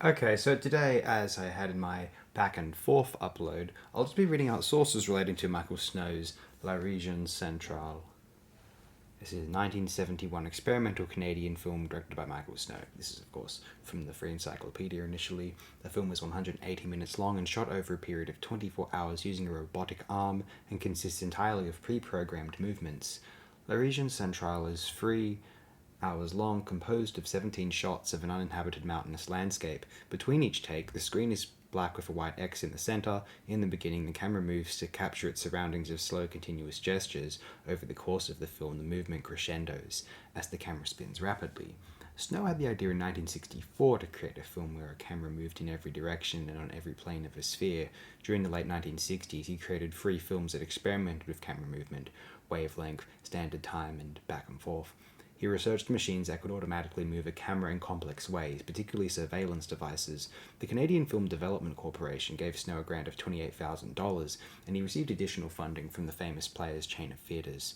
Okay, so today, as I had in my back and forth upload, I'll just be reading out sources relating to Michael Snow's La région centrale. This is a 1971 experimental Canadian film directed by Michael Snow. This is, of course, from the Free Encyclopedia initially. The film was 180 minutes long and shot over a period of 24 hours using a robotic arm and consists entirely of pre programmed movements. La région centrale is 3 hours long, composed of 17 shots of an uninhabited mountainous landscape. Between each take, the screen is black with a white X in the center. In the beginning, the camera moves to capture its surroundings of slow, continuous gestures. Over the course of the film, the movement crescendos as the camera spins rapidly. Snow had the idea in 1964 to create a film where a camera moved in every direction and on every plane of a sphere. During the late 1960s, he created 3 films that experimented with camera movement, wavelength, standard time, and back and forth. He researched machines that could automatically move a camera in complex ways, particularly surveillance devices. The Canadian Film Development Corporation gave Snow a grant of $28,000, and he received additional funding from the famous Players chain of theatres.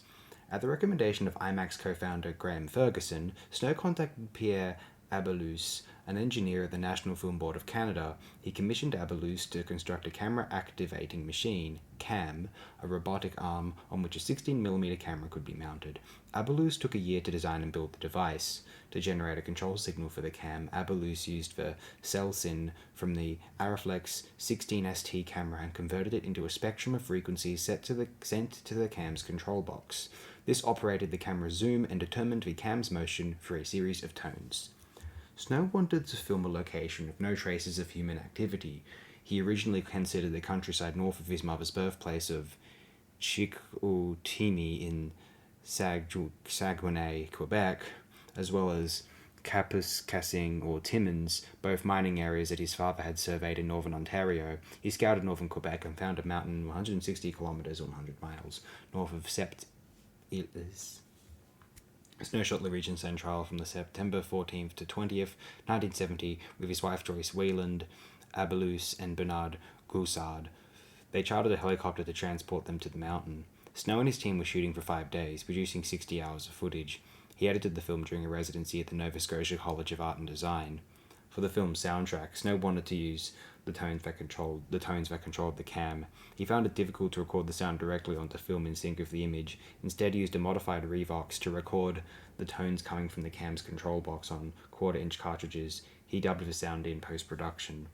At the recommendation of IMAX co-founder Graham Ferguson, Snow contacted Pierre Abelous, an engineer at the National Film Board of Canada. He commissioned Abelous to construct a camera activating machine, CAM, a robotic arm on which a 16mm camera could be mounted. Abelous took a year to design and build the device. To generate a control signal for the cam, Abelous used the cell SIN from the Arriflex 16ST camera and converted it into a spectrum of frequencies sent to the cam's control box. This operated the camera's zoom and determined the cam's motion for a series of tones. Snow wanted to film a location with no traces of human activity. He originally considered the countryside north of his mother's birthplace of Chicoutimi in Saguenay, Quebec, as well as Kapuskasing or Timmins, both mining areas that his father had surveyed in northern Ontario. He scouted northern Quebec and found a mountain 160 kilometres or 100 miles north of Sept Îles. Snow shot La région centrale from the September 14th to 20th, 1970, with his wife Joyce Wayland, Abelous, and Bernard Goussard. They chartered a helicopter to transport them to the mountain. Snow and his team were shooting for 5 days, producing 60 hours of footage. He edited the film during a residency at the Nova Scotia College of Art and Design. For the film's soundtrack, Snow wanted to use the tones that controlled the cam. He found it difficult to record the sound directly onto film in sync with the image. Instead, he used a modified Revox to record the tones coming from the cam's control box on quarter-inch cartridges. He dubbed the sound in post-production.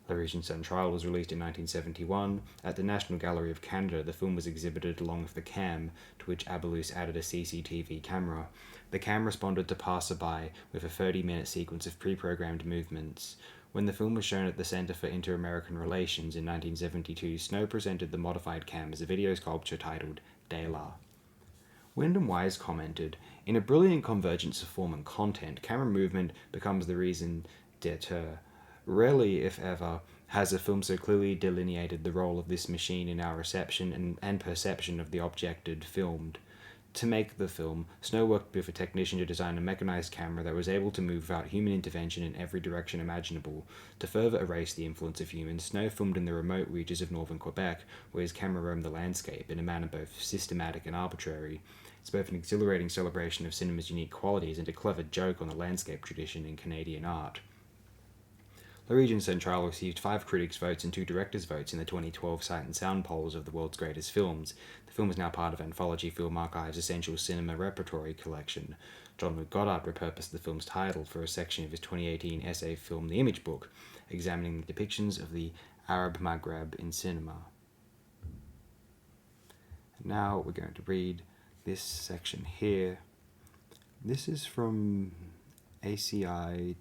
La région centrale was released in 1971. At the National Gallery of Canada, the film was exhibited along with the cam, to which Abelous added a CCTV camera. The cam responded to passerby with a 30-minute sequence of pre-programmed movements. When the film was shown at the Centre for Inter-American Relations in 1972, Snow presented the modified cam as a video sculpture titled Dela. Wyndham Wise commented, "In a brilliant convergence of form and content, camera movement becomes the raison d'etre. Rarely, if ever, has a film so clearly delineated the role of this machine in our reception and perception of the objected filmed. To make the film, Snow worked with a technician to design a mechanized camera that was able to move without human intervention in every direction imaginable. To further erase the influence of humans, Snow filmed in the remote reaches of northern Quebec, where his camera roamed the landscape in a manner both systematic and arbitrary. It's both an exhilarating celebration of cinema's unique qualities and a clever joke on the landscape tradition in Canadian art." La région centrale received 5 critics' votes and 2 directors' votes in the 2012 Sight and Sound polls of the world's greatest films. The film is now part of Anthology Film Archive's Essential Cinema Repertory collection. John Goddard repurposed the film's title for a section of his 2018 essay film The Image Book, examining the depictions of the Arab Maghreb in cinema. And now we're going to read this section here. This is from aci-iac.ca.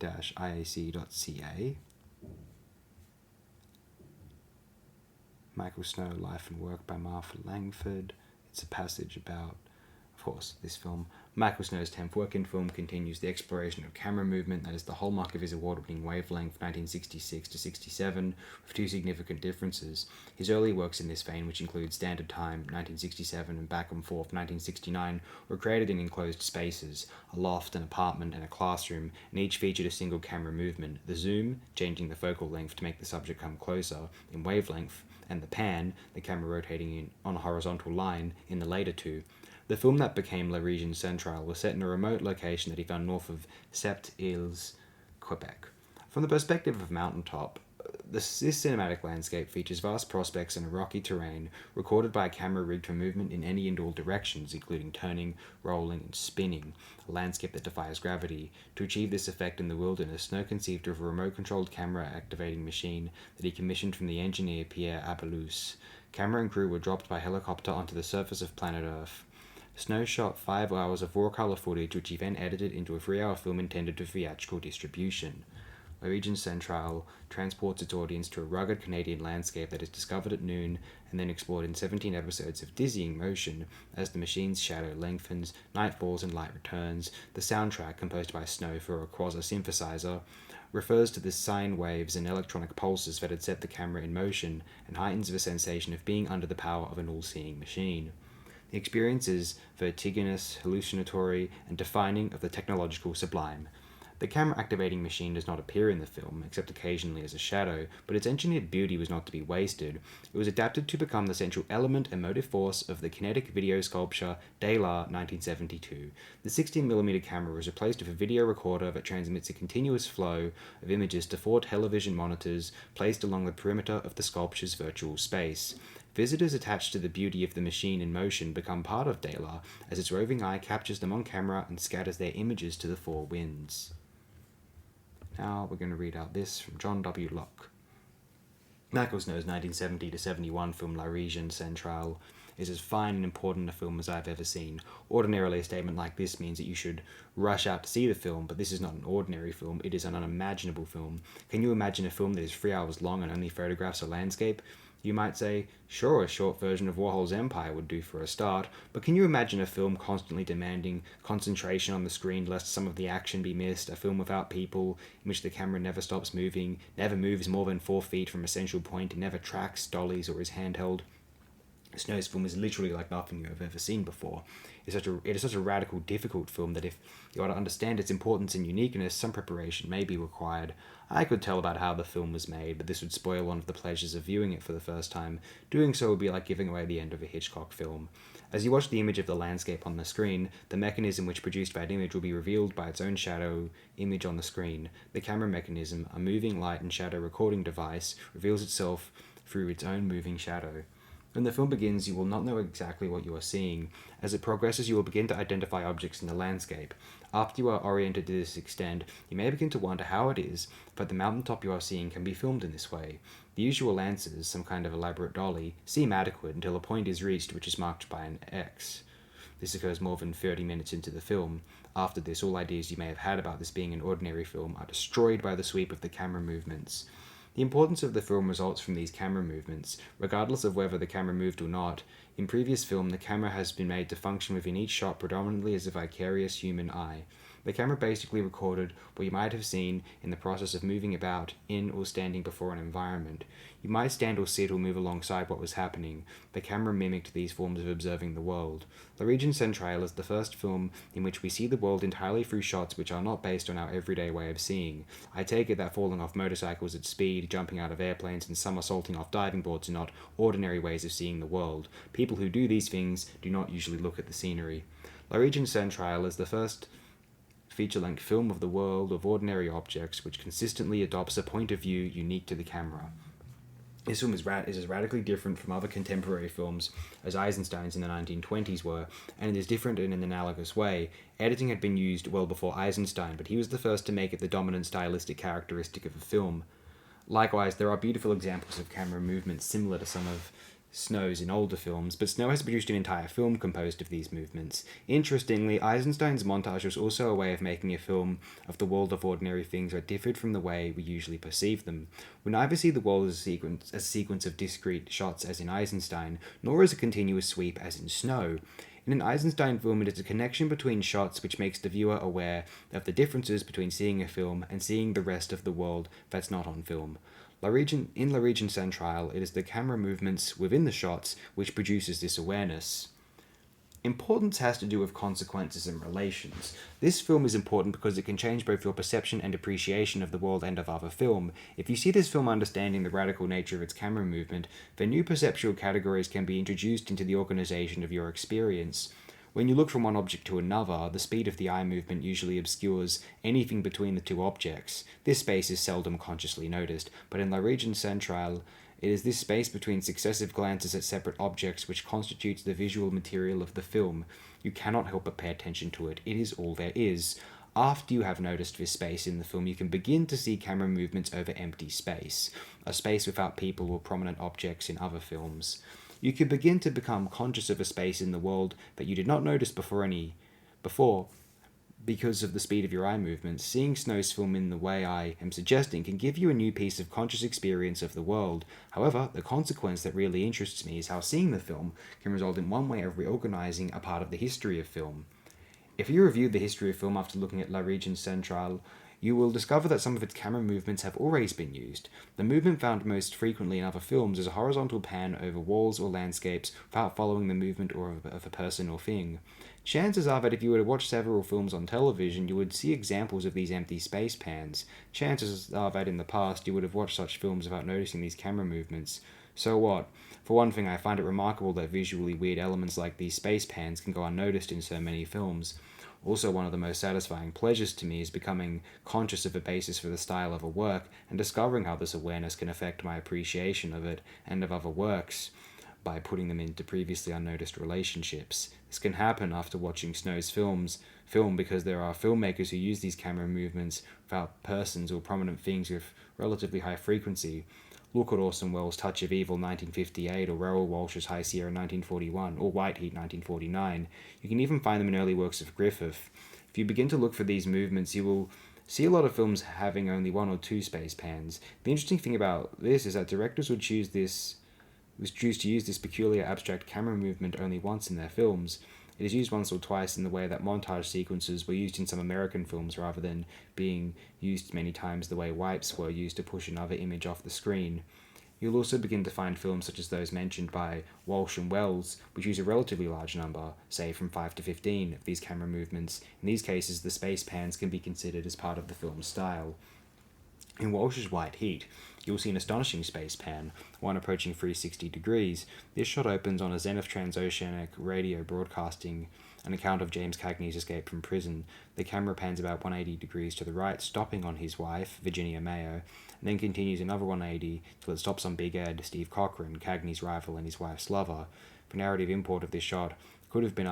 Michael Snow, Life and Work by Martha Langford. It's a passage about, of course, this film. Michael Snow's 10th working film continues the exploration of camera movement that is the hallmark of his award-winning Wavelength 1966 to 67, with 2 significant differences. His early works in this vein, which include Standard Time 1967 and Back and Forth 1969, were created in enclosed spaces, a loft, an apartment, and a classroom, and each featured a single camera movement, the zoom, changing the focal length to make the subject come closer, in Wavelength, and the pan, the camera rotating on a horizontal line, in the later 2. The film that became La région centrale was set in a remote location that he found north of Sept Îles, Quebec. From the perspective of mountaintop, this cinematic landscape features vast prospects and a rocky terrain, recorded by a camera rigged for movement in any and all directions, including turning, rolling, and spinning, a landscape that defies gravity. To achieve this effect in the wilderness, Snow conceived of a remote-controlled camera-activating machine that he commissioned from the engineer Pierre Abelous. Camera and crew were dropped by helicopter onto the surface of planet Earth. Snow shot 5 hours of raw-color footage, which he then edited into a 3-hour film intended for theatrical distribution. La Région Centrale transports its audience to a rugged Canadian landscape that is discovered at noon and then explored in 17 episodes of dizzying motion as the machine's shadow lengthens, night falls, and light returns. The soundtrack, composed by Snow for a Quasar synthesizer, refers to the sine waves and electronic pulses that had set the camera in motion and heightens the sensation of being under the power of an all-seeing machine. The experience is vertiginous, hallucinatory, and defining of the technological sublime. The camera-activating machine does not appear in the film, except occasionally as a shadow, but its engineered beauty was not to be wasted. It was adapted to become the central element and motive force of the kinetic video sculpture De La 1972. The 16mm camera was replaced with a video recorder that transmits a continuous flow of images to 4 television monitors placed along the perimeter of the sculpture's virtual space. Visitors attached to the beauty of the machine in motion become part of De La, as its roving eye captures them on camera and scatters their images to the 4 winds. Now we're going to read out this from John W. Locke. Michael Snow's 1970-71 film La Région Centrale is as fine and important a film as I've ever seen. Ordinarily, a statement like this means that you should rush out to see the film, but this is not an ordinary film, it is an unimaginable film. Can you imagine a film that is 3 hours long and only photographs a landscape? You might say, sure, a short version of Warhol's Empire would do for a start, but can you imagine a film constantly demanding concentration on the screen lest some of the action be missed, a film without people, in which the camera never stops moving, never moves more than 4 feet from a central point, and never tracks, dollies, or is handheld? Snow's film is literally like nothing you have ever seen before. It is such a radical, difficult film that if you are to understand its importance and uniqueness, some preparation may be required. I could tell about how the film was made, but this would spoil one of the pleasures of viewing it for the first time. Doing so would be like giving away the end of a Hitchcock film. As you watch the image of the landscape on the screen, the mechanism which produced that image will be revealed by its own shadow image on the screen. The camera mechanism, a moving light and shadow recording device, reveals itself through its own moving shadow. When the film begins, you will not know exactly what you are seeing. As it progresses, you will begin to identify objects in the landscape. After you are oriented to this extent, you may begin to wonder how it is that the mountaintop you are seeing can be filmed in this way. The usual answers, some kind of elaborate dolly, seem adequate until a point is reached which is marked by an X. This occurs more than 30 minutes into the film. After this, all ideas you may have had about this being an ordinary film are destroyed by the sweep of the camera movements. The importance of the film results from these camera movements, regardless of whether the camera moved or not. In previous film, the camera has been made to function within each shot predominantly as a vicarious human eye. The camera basically recorded what you might have seen in the process of moving about in or standing before an environment. You might stand or sit or move alongside what was happening. The camera mimicked these forms of observing the world. La Région Centrale is the first film in which we see the world entirely through shots which are not based on our everyday way of seeing. I take it that falling off motorcycles at speed, jumping out of airplanes, and somersaulting off diving boards are not ordinary ways of seeing the world. People who do these things do not usually look at the scenery. La Région Centrale is the first feature-length film of the world of ordinary objects which consistently adopts a point of view unique to the camera. This film is as radically different from other contemporary films as Eisenstein's in the 1920s were, and it is different in an analogous way. Editing had been used well before Eisenstein, but he was the first to make it the dominant stylistic characteristic of a film. Likewise, there are beautiful examples of camera movements similar to some of Snow's in older films, but Snow has produced an entire film composed of these movements. Interestingly, Eisenstein's montage was also a way of making a film of the world of ordinary things that differed from the way we usually perceive them. We neither see the world as a sequence of discrete shots as in Eisenstein, nor as a continuous sweep as in Snow. In an Eisenstein film, it is a connection between shots which makes the viewer aware of the differences between seeing a film and seeing the rest of the world that's not on film. In La Région Centrale, it is the camera movements within the shots which produces this awareness. Importance has to do with consequences and relations. This film is important because it can change both your perception and appreciation of the world and of other film. If you see this film understanding the radical nature of its camera movement, then new perceptual categories can be introduced into the organization of your experience. When you look from one object to another, the speed of the eye movement usually obscures anything between the two objects. This space is seldom consciously noticed, but in la région centrale, it is this space between successive glances at separate objects which constitutes the visual material of the film. You cannot help but pay attention to it. It is all there is. After you have noticed this space in the film, you can begin to see camera movements over empty space, a space without people or prominent objects in other films. You can begin to become conscious of a space in the world that you did not notice before because of the speed of your eye movements. Seeing Snow's film in the way I am suggesting can give you a new piece of conscious experience of the world. However, the consequence that really interests me is how seeing the film can result in one way of reorganizing a part of the history of film. If you review the history of film after looking at La Région Centrale, you will discover that some of its camera movements have always been used. The movement found most frequently in other films is a horizontal pan over walls or landscapes without following the movement of a person or thing. Chances are that if you were to watch several films on television, you would see examples of these empty space pans. Chances are that in the past you would have watched such films without noticing these camera movements. So what? For one thing, I find it remarkable that visually weird elements like these space pans can go unnoticed in so many films. Also, one of the most satisfying pleasures to me is becoming conscious of a basis for the style of a work and discovering how this awareness can affect my appreciation of it and of other works by putting them into previously unnoticed relationships. This can happen after watching Snow's film because there are filmmakers who use these camera movements without persons or prominent things with relatively high frequency. Look at Orson Welles' Touch of Evil 1958 or Raoul Walsh's High Sierra 1941 or White Heat 1949. You can even find them in early works of Griffith. If you begin to look for these movements, you will see a lot of films having only one or two space pans. The interesting thing about this is that directors would choose to use this peculiar abstract camera movement only once in their films. It is used once or twice in the way that montage sequences were used in some American films rather than being used many times the way wipes were used to push another image off the screen. You'll also begin to find films such as those mentioned by Walsh and Wells, which use a relatively large number, say from 5 to 15, of these camera movements. In these cases, the space pans can be considered as part of the film's style. In Walsh's White Heat, you'll see an astonishing space pan, one approaching 360 degrees. This shot opens on a Zenith transoceanic radio broadcasting an account of James Cagney's escape from prison. The camera pans about 180 degrees to the right, stopping on his wife, Virginia Mayo, and then continues another 180 till it stops on Big Ed, Steve Cochran, Cagney's rival and his wife's lover. The narrative import of this shot could have been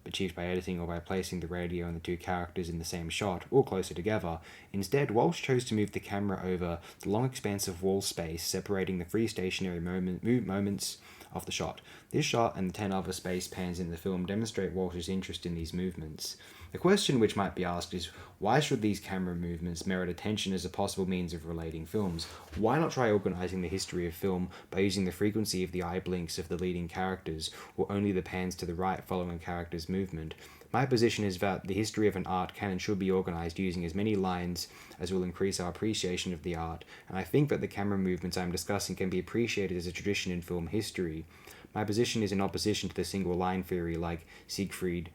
achieved by editing or by placing the radio and the two characters in the same shot, or closer together. Instead, Walsh chose to move the camera over the long expanse of wall space, separating the three stationary moments of the shot. This shot and the 10 other space pans in the film demonstrate Walsh's interest in these movements. The question which might be asked is, why should these camera movements merit attention as a possible means of relating films? Why not try organizing the history of film by using the frequency of the eye blinks of the leading characters, or only the pans to the right following a character's movement? My position is that the history of an art can and should be organized using as many lines as will increase our appreciation of the art, and I think that the camera movements I am discussing can be appreciated as a tradition in film history. My position is in opposition to the single line theory like Siegfried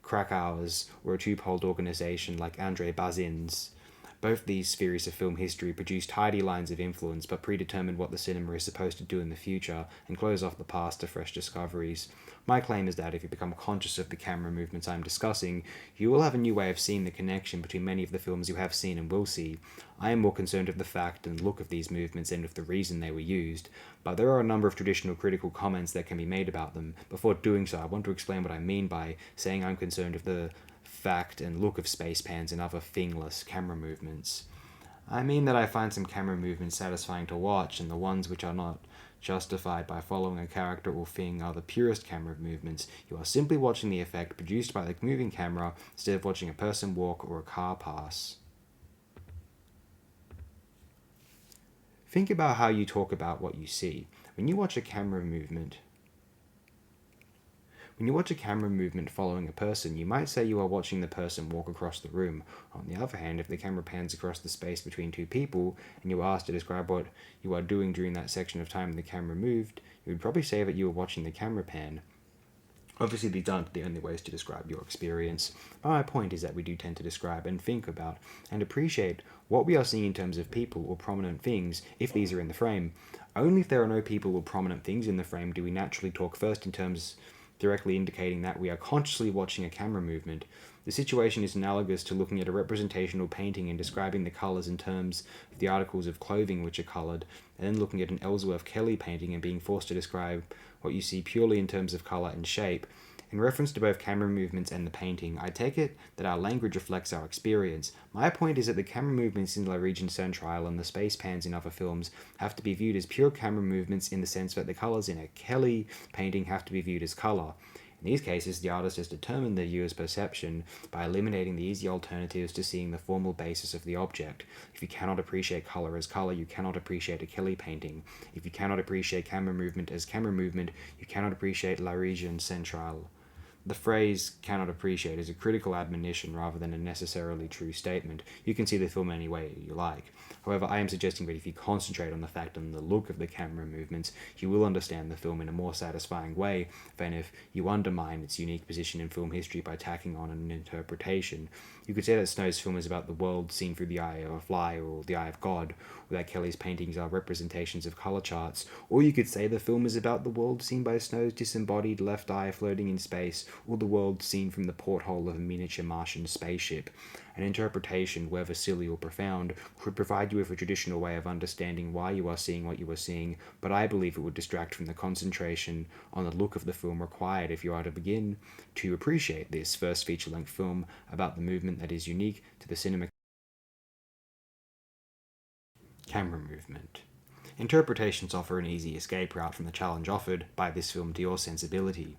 Krakauer's or a two-poled organization like André Bazin's. Both these theories of film history produce tidy lines of influence but predetermine what the cinema is supposed to do in the future and close off the past to fresh discoveries. My claim is that if you become conscious of the camera movements I am discussing, you will have a new way of seeing the connection between many of the films you have seen and will see. I am more concerned with the fact and look of these movements than with the reason they were used, but there are a number of traditional critical comments that can be made about them. Before doing so, I want to explain what I mean by saying I'm concerned with the fact and look of space pans and other thingless camera movements. I mean that I find some camera movements satisfying to watch, and the ones which are not justified by following a character or thing are the purest camera movements. You are simply watching the effect produced by the moving camera instead of watching a person walk or a car pass. Think about how you talk about what you see. When you watch a camera movement following a person, you might say you are watching the person walk across the room. On the other hand, if the camera pans across the space between two people, and you are asked to describe what you are doing during that section of time the camera moved, you would probably say that you were watching the camera pan. Obviously, these aren't the only ways to describe your experience, but my point is that we do tend to describe and think about and appreciate what we are seeing in terms of people or prominent things, if these are in the frame. Only if there are no people or prominent things in the frame do we naturally talk first in terms directly indicating that we are consciously watching a camera movement. The situation is analogous to looking at a representational painting and describing the colours in terms of the articles of clothing which are coloured, and then looking at an Ellsworth Kelly painting and being forced to describe what you see purely in terms of colour and shape. In reference to both camera movements and the painting, I take it that our language reflects our experience. My point is that the camera movements in La Région centrale and the space pans in other films have to be viewed as pure camera movements in the sense that the colours in a Kelly painting have to be viewed as colour. In these cases, the artist has determined the viewer's perception by eliminating the easy alternatives to seeing the formal basis of the object. If you cannot appreciate colour as colour, you cannot appreciate a Kelly painting. If you cannot appreciate camera movement as camera movement, you cannot appreciate La Région centrale. The phrase "cannot appreciate" is a critical admonition rather than a necessarily true statement. You can see the film any way you like. However, I am suggesting that if you concentrate on the fact and the look of the camera movements, you will understand the film in a more satisfying way than if you undermine its unique position in film history by tacking on an interpretation. You could say that Snow's film is about the world seen through the eye of a fly or the eye of God, or that Kelly's paintings are representations of colour charts, or you could say the film is about the world seen by Snow's disembodied left eye floating in space, or the world seen from the porthole of a miniature Martian spaceship. An interpretation, whether silly or profound, could provide you with a traditional way of understanding why you are seeing what you are seeing, but I believe it would distract from the concentration on the look of the film required if you are to begin to appreciate this first feature-length film about the movement that is unique to the cinema camera movement. Interpretations offer an easy escape route from the challenge offered by this film to your sensibility.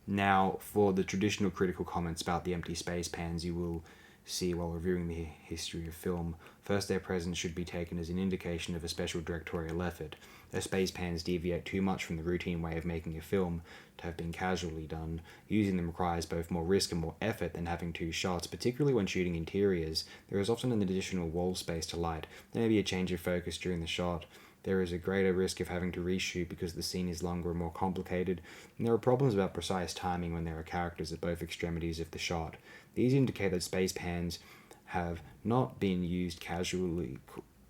Now, for the traditional critical comments about the empty space pans you will see while reviewing the history of film, first, their presence should be taken as an indication of a special directorial effort. Their space pans deviate too much from the routine way of making a film to have been casually done. Using them requires both more risk and more effort than having two shots, particularly when shooting interiors. There is often an additional wall space to light. There may be a change of focus during the shot. There is a greater risk of having to reshoot because the scene is longer and more complicated, and there are problems about precise timing when there are characters at both extremities of the shot. These indicate that space pans have not been used casually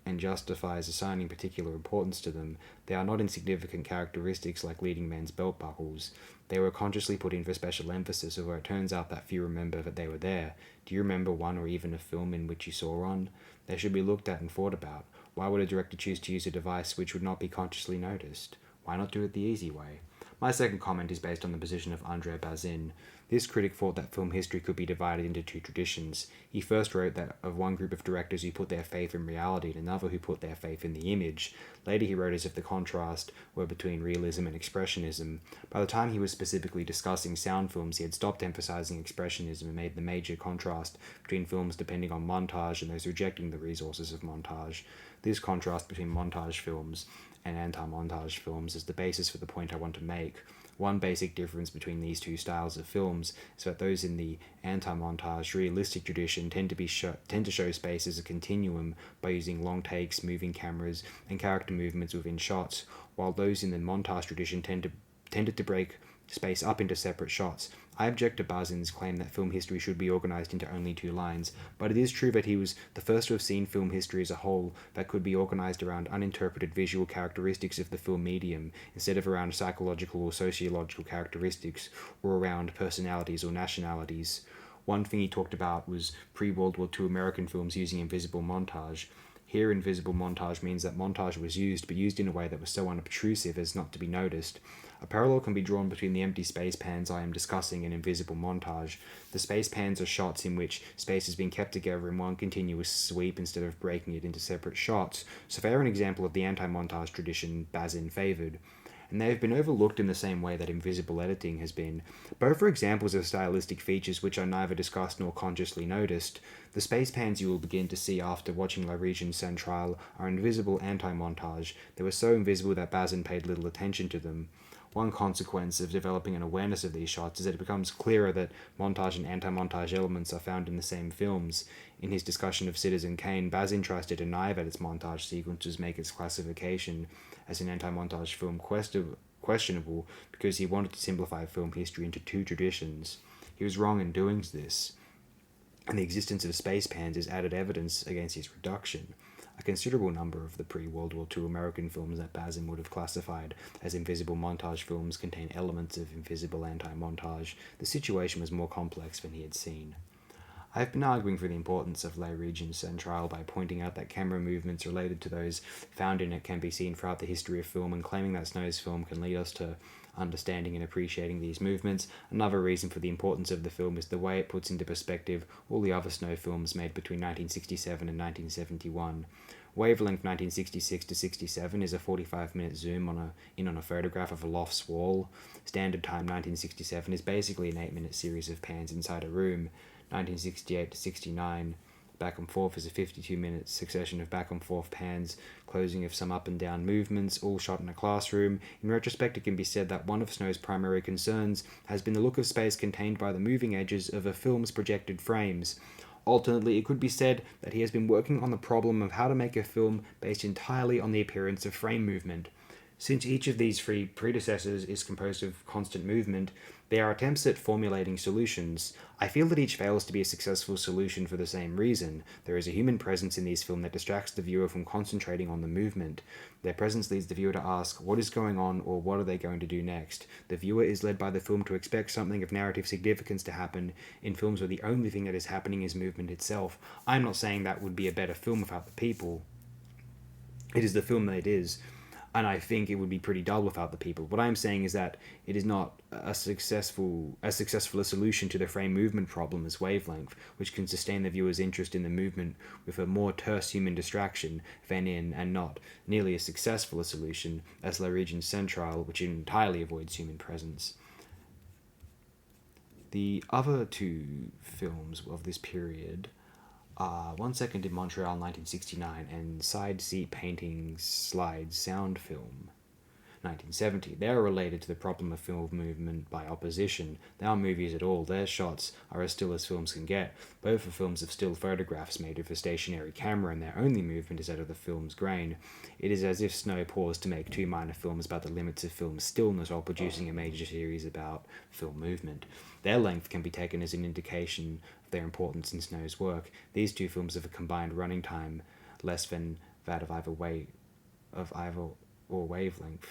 and justifies assigning particular importance to them. They are not insignificant characteristics like leading men's belt buckles. They were consciously put in for special emphasis, although it turns out that few remember that they were there. Do you remember one or even a film in which you saw one? They should be looked at and thought about. Why would a director choose to use a device which would not be consciously noticed? Why not do it the easy way? My second comment is based on the position of André Bazin. This critic thought that film history could be divided into two traditions. He first wrote that of one group of directors who put their faith in reality and another who put their faith in the image. Later he wrote as if the contrast were between realism and expressionism. By the time he was specifically discussing sound films, he had stopped emphasizing expressionism and made the major contrast between films depending on montage and those rejecting the resources of montage. This contrast between montage films and anti-montage films is the basis for the point I want to make. One basic difference between these two styles of films is that those in the anti-montage realistic tradition tend to show space as a continuum by using long takes, moving cameras, and character movements within shots, while those in the montage tradition tended to break space up into separate shots. I object to Bazin's claim that film history should be organized into only two lines, but it is true that he was the first to have seen film history as a whole that could be organized around uninterpreted visual characteristics of the film medium, instead of around psychological or sociological characteristics, or around personalities or nationalities. One thing he talked about was pre-World War II American films using invisible montage. Here, invisible montage means that montage was used, but used in a way that was so unobtrusive as not to be noticed. A parallel can be drawn between the empty space pans I am discussing and invisible montage. The space pans are shots in which space has been kept together in one continuous sweep instead of breaking it into separate shots, so they are an example of the anti-montage tradition Bazin favoured. And they have been overlooked in the same way that invisible editing has been. Both are examples of stylistic features which are neither discussed nor consciously noticed. The space pans you will begin to see after watching La Région centrale are invisible anti-montage. They were so invisible that Bazin paid little attention to them. One consequence of developing an awareness of these shots is that it becomes clearer that montage and anti-montage elements are found in the same films. In his discussion of Citizen Kane, Bazin tries to deny that its montage sequences make its classification as an anti-montage film questionable because he wanted to simplify film history into two traditions. He was wrong in doing this, and the existence of space pans is added evidence against his reduction. A considerable number of the pre-World War II American films that Bazin would have classified as invisible montage films contain elements of invisible anti-montage. The situation was more complex than he had seen. I have been arguing for the importance of La Région Centrale by pointing out that camera movements related to those found in it can be seen throughout the history of film, and claiming that Snow's film can lead us to understanding and appreciating these movements. Another reason for the importance of the film is the way it puts into perspective all the other Snow films made between 1967 and 1971. Wavelength 1966 to 67 is a 45-minute zoom on a photograph of a loft's wall. Standard Time 1967 is basically an 8-minute series of pans inside a room. 1968 to 69, Back and Forth is a 52-minute succession of back and forth pans, closing of some up and down movements, all shot in a classroom. In retrospect, it can be said that one of Snow's primary concerns has been the look of space contained by the moving edges of a film's projected frames. Alternately, it could be said that he has been working on the problem of how to make a film based entirely on the appearance of frame movement. Since each of these three predecessors is composed of constant movement, they are attempts at formulating solutions. I feel that each fails to be a successful solution for the same reason. There is a human presence in these films that distracts the viewer from concentrating on the movement. Their presence leads the viewer to ask, what is going on, or what are they going to do next? The viewer is led by the film to expect something of narrative significance to happen in films where the only thing that is happening is movement itself. I'm not saying that would be a better film without the people. It is the film that it is. And I think it would be pretty dull without the people. What I'm saying is that it is not as successful a solution to the frame movement problem as Wavelength, which can sustain the viewer's interest in the movement with a more terse human distraction than in, and not nearly as successful a solution as La Région Centrale, which entirely avoids human presence. The other two films of this period 1 Second in Montreal 1969 and Side Seat Painting Slide Sound Film 1970. They are related to the problem of film movement by opposition. They aren't movies at all. Their shots are as still as films can get. Both are films of still photographs made with a stationary camera, and their only movement is out of the film's grain. It is as if Snow paused to make two minor films about the limits of film stillness while producing a major series about film movement. Their length can be taken as an indication of their importance in Snow's work. These two films have a combined running time less than that of either or Wavelength.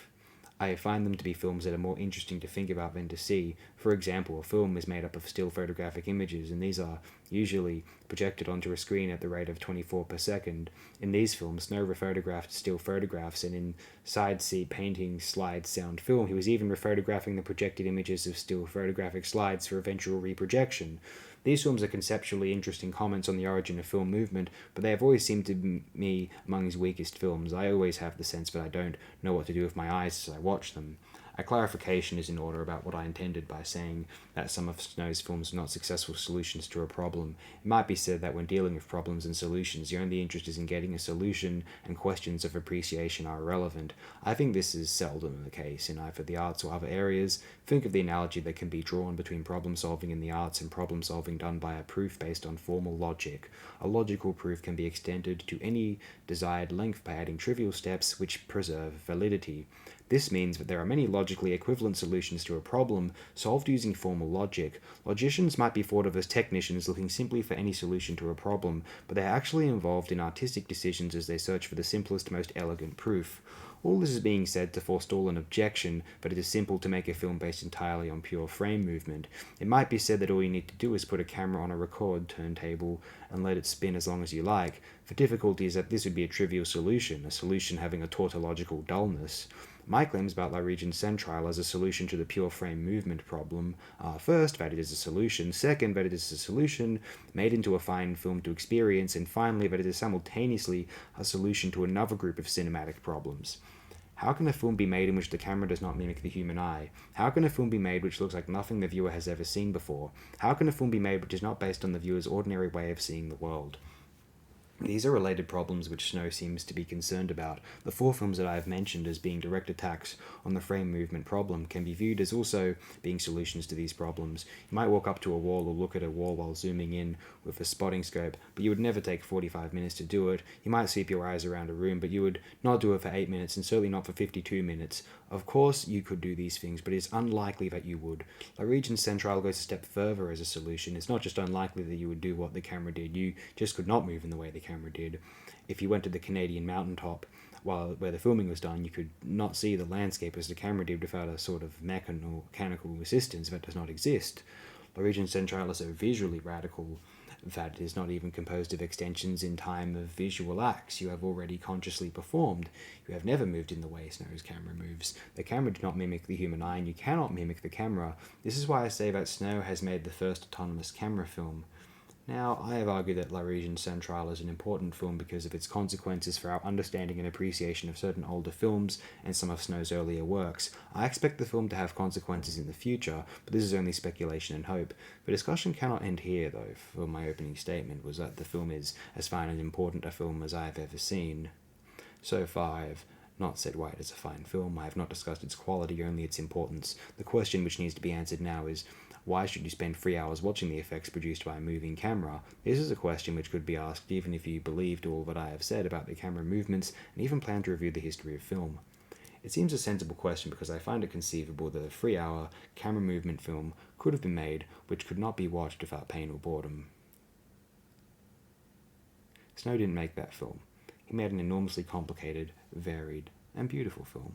I find them to be films that are more interesting to think about than to see. For example, a film is made up of still photographic images, and these are usually projected onto a screen at the rate of 24 per second. In these films, Snow rephotographed still photographs, and in Side Seat Painting Slide Sound Film, he was even rephotographing the projected images of still photographic slides for eventual reprojection. These films are conceptually interesting comments on the origin of film movement, but they have always seemed to me among his weakest films. I always have the sense that I don't know what to do with my eyes as I watch them. A clarification is in order about what I intended by saying that some of Snow's films are not successful solutions to a problem. It might be said that when dealing with problems and solutions, your only interest is in getting a solution, and questions of appreciation are irrelevant. I think this is seldom the case in either the arts or other areas. Think of the analogy that can be drawn between problem solving in the arts and problem solving done by a proof based on formal logic. A logical proof can be extended to any desired length by adding trivial steps which preserve validity. This means that there are many logically equivalent solutions to a problem solved using formal logic. Logicians might be thought of as technicians looking simply for any solution to a problem, but they are actually involved in artistic decisions as they search for the simplest, most elegant proof. All this is being said to forestall an objection that it is simple to make a film based entirely on pure frame movement. It might be said that all you need to do is put a camera on a record turntable and let it spin as long as you like. The difficulty is that this would be a trivial solution, a solution having a tautological dullness. My claims about La Région Centrale as a solution to the pure frame movement problem are, first, that it is a solution, second, that it is a solution made into a fine film to experience, and finally, that it is simultaneously a solution to another group of cinematic problems. How can a film be made in which the camera does not mimic the human eye? How can a film be made which looks like nothing the viewer has ever seen before? How can a film be made which is not based on the viewer's ordinary way of seeing the world? These are related problems which Snow seems to be concerned about. The four films that I have mentioned as being direct attacks on the frame movement problem can be viewed as also being solutions to these problems. You might walk up to a wall or look at a wall while zooming in with a spotting scope, but you would never take 45 minutes to do it. You might sweep your eyes around a room, but you would not do it for 8 minutes, and certainly not for 52 minutes. Of course you could do these things, but it is unlikely that you would. La Région Centrale goes a step further as a solution. It's not just unlikely that you would do what the camera did, you just could not move in the way the camera camera did. If you went to the Canadian mountaintop where the filming was done, you could not see the landscape as the camera did without a sort of mechanical assistance that does not exist. La région centrale is so visually radical that it is not even composed of extensions in time of visual acts you have already consciously performed. You have never moved in the way Snow's camera moves. The camera did not mimic the human eye, and you cannot mimic the camera. This is why I say that Snow has made the first autonomous camera film. Now, I have argued that La région centrale is an important film because of its consequences for our understanding and appreciation of certain older films and some of Snow's earlier works. I expect the film to have consequences in the future, but this is only speculation and hope. The discussion cannot end here, though, for my opening statement was that the film is as fine and important a film as I have ever seen. So far, I have not said why it is a fine film. I have not discussed its quality, only its importance. The question which needs to be answered now is, why should you spend 3 hours watching the effects produced by a moving camera? This is a question which could be asked even if you believed all that I have said about the camera movements and even plan to review the history of film. It seems a sensible question because I find it conceivable that a 3-hour camera movement film could have been made which could not be watched without pain or boredom. Snow didn't make that film. He made an enormously complicated, varied, and beautiful film.